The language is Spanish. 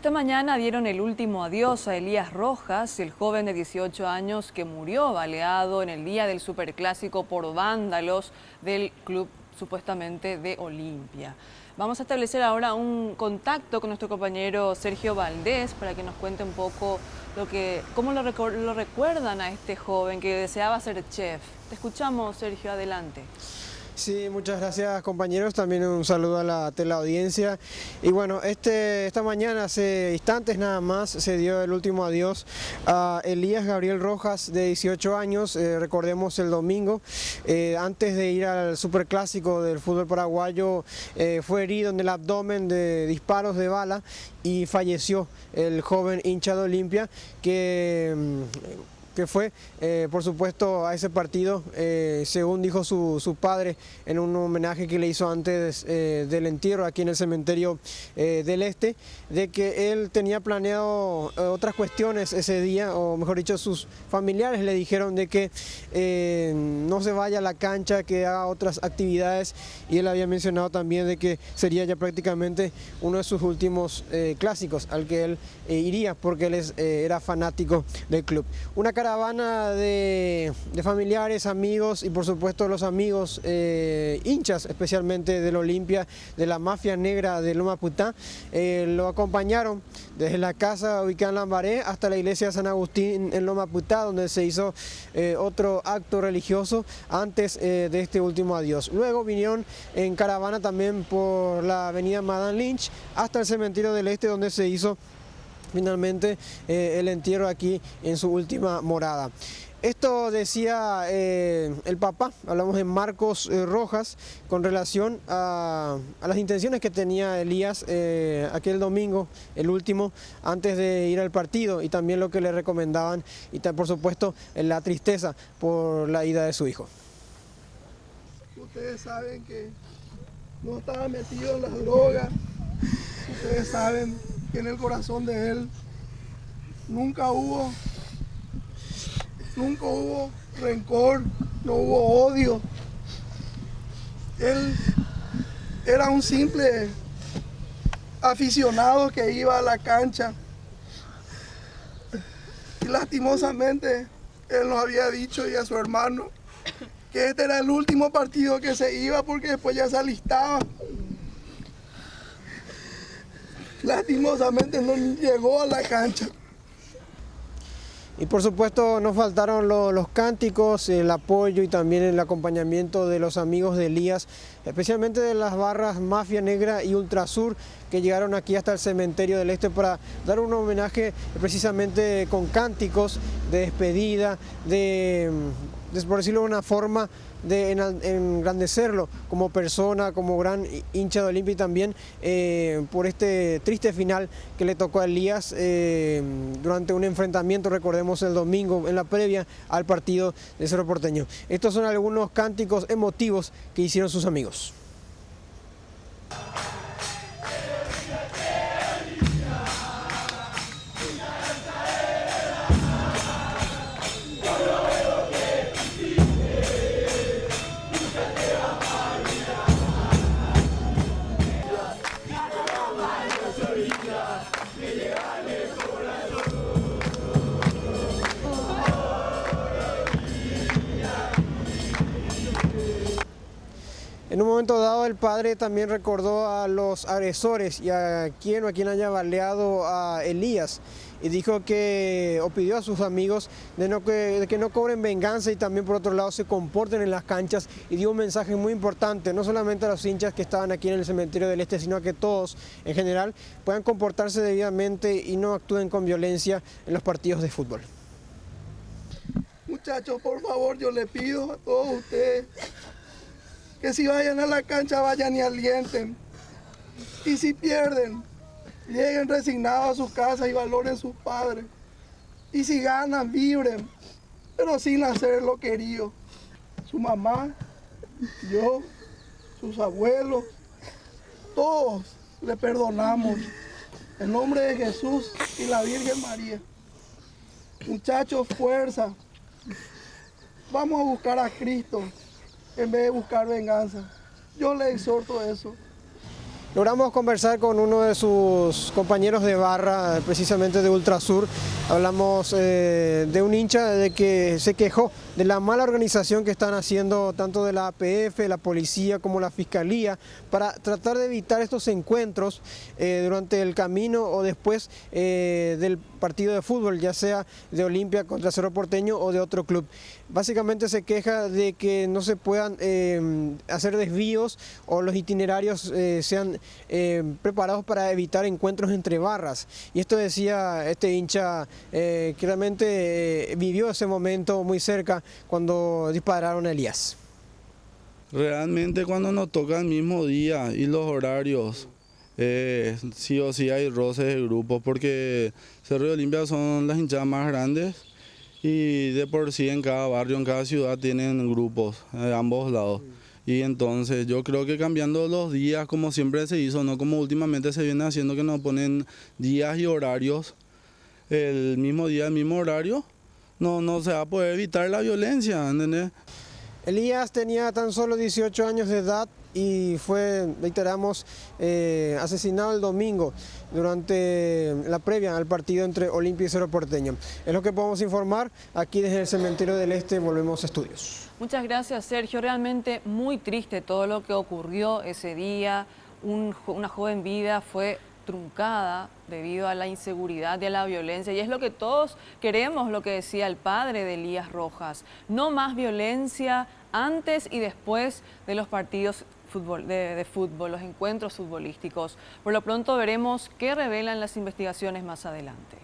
Esta mañana dieron el último adiós a Elías Rojas, el joven de 18 años que murió baleado en el día del Superclásico por vándalos del club supuestamente de Olimpia. Vamos a establecer ahora un contacto con nuestro compañero Sergio Valdés para que nos cuente un poco cómo lo recuerdan a este joven que deseaba ser chef. Te escuchamos, Sergio, adelante. Sí, muchas gracias, compañeros, también un saludo a la teleaudiencia. Y bueno, esta mañana, hace instantes nada más, se dio el último adiós a Elías Gabriel Rojas, de 18 años, recordemos el domingo, antes de ir al Superclásico del fútbol paraguayo, fue herido en el abdomen de disparos de bala y falleció el joven hincha de Olimpia que fue, por supuesto, a ese partido, según dijo su padre en un homenaje que le hizo antes del entierro aquí en el cementerio del Este, de que él tenía planeado otras cuestiones ese día, o mejor dicho, sus familiares le dijeron de que no se vaya a la cancha, que haga otras actividades, y él había mencionado también de que sería ya prácticamente uno de sus últimos clásicos al que él iría, porque él era fanático del club. Una caravana de familiares, amigos y por supuesto los amigos hinchas, especialmente del Olimpia, de la mafia negra de Loma Putá, lo acompañaron desde la casa ubicada en Lambaré hasta la iglesia de San Agustín en Loma Putá, donde se hizo otro acto religioso antes de este último adiós. Luego vinieron en caravana también por la avenida Madame Lynch hasta el cementerio del Este, donde se hizo finalmente el entierro aquí en su última morada. Esto decía el papá, hablamos de Marcos Rojas, con relación a las intenciones que tenía Elías aquel domingo, el último, antes de ir al partido, y también lo que le recomendaban, y por supuesto la tristeza por la ida de su hijo. Ustedes saben que no estaba metido en las drogas, ustedes saben que en el corazón de él nunca hubo rencor, no hubo odio. Él era un simple aficionado que iba a la cancha. Y lastimosamente él nos había dicho, y a su hermano, que este era el último partido que se iba, porque después ya se alistaba. Lastimosamente no llegó a la cancha. Y por supuesto no faltaron los cánticos, el apoyo y también el acompañamiento de los amigos de Elías, especialmente de las barras Mafia Negra y Ultrasur, que llegaron aquí hasta el cementerio del Este para dar un homenaje precisamente con cánticos de despedida, por decirlo de una forma, de engrandecerlo como persona, como gran hincha de Olimpia, y también por este triste final que le tocó a Elías durante un enfrentamiento, recordemos, el domingo en la previa al partido de Cerro Porteño. Estos son algunos cánticos emotivos que hicieron sus amigos. En un momento dado, el padre también recordó a los agresores y a quien haya baleado a Elías, y dijo que, o pidió a sus amigos de que no cobren venganza, y también por otro lado se comporten en las canchas, y dio un mensaje muy importante, no solamente a los hinchas que estaban aquí en el cementerio del Este, sino a que todos en general puedan comportarse debidamente y no actúen con violencia en los partidos de fútbol. Muchachos, por favor, yo le pido a todos ustedes que si vayan a la cancha, vayan y alienten. Y si pierden, lleguen resignados a sus casas y valoren sus padres. Y si ganan, vibren, pero sin hacer lo querido. Su mamá, yo, sus abuelos, todos le perdonamos. En nombre de Jesús y la Virgen María. Muchachos, fuerza. Vamos a buscar a Cristo en vez de buscar venganza. Yo les exhorto eso. Logramos conversar con uno de sus compañeros de barra, precisamente de Ultrasur. Hablamos de un hincha de que se quejó de la mala organización que están haciendo tanto de la APF, la policía como la fiscalía para tratar de evitar estos encuentros durante el camino o después del partido de fútbol, ya sea de Olimpia contra Cerro Porteño o de otro club. Básicamente se queja de que no se puedan hacer desvíos o los itinerarios sean preparados para evitar encuentros entre barras. Y esto decía este hincha que realmente vivió ese momento muy cerca cuando dispararon a Elías. Realmente cuando nos toca el mismo día y los horarios, sí o sí hay roces de grupos porque Cerro y Olimpia son las hinchadas más grandes y de por sí en cada barrio, en cada ciudad tienen grupos de ambos lados. Y entonces yo creo que cambiando los días como siempre se hizo, no como últimamente se viene haciendo que nos ponen días y horarios, el mismo día, el mismo horario, no se va a poder evitar la violencia, ¿entendés? Elías tenía tan solo 18 años de edad y fue, reiteramos, asesinado el domingo durante la previa al partido entre Olimpia y Cerro Porteño. Es lo que podemos informar aquí desde el Cementerio del Este. Volvemos a estudios. Muchas gracias, Sergio. Realmente muy triste todo lo que ocurrió ese día. Una joven vida fue truncada debido a la inseguridad y a la violencia. Y es lo que todos queremos, lo que decía el padre de Elías Rojas. No más violencia antes y después de los partidos de fútbol, los encuentros futbolísticos. Por lo pronto veremos qué revelan las investigaciones más adelante.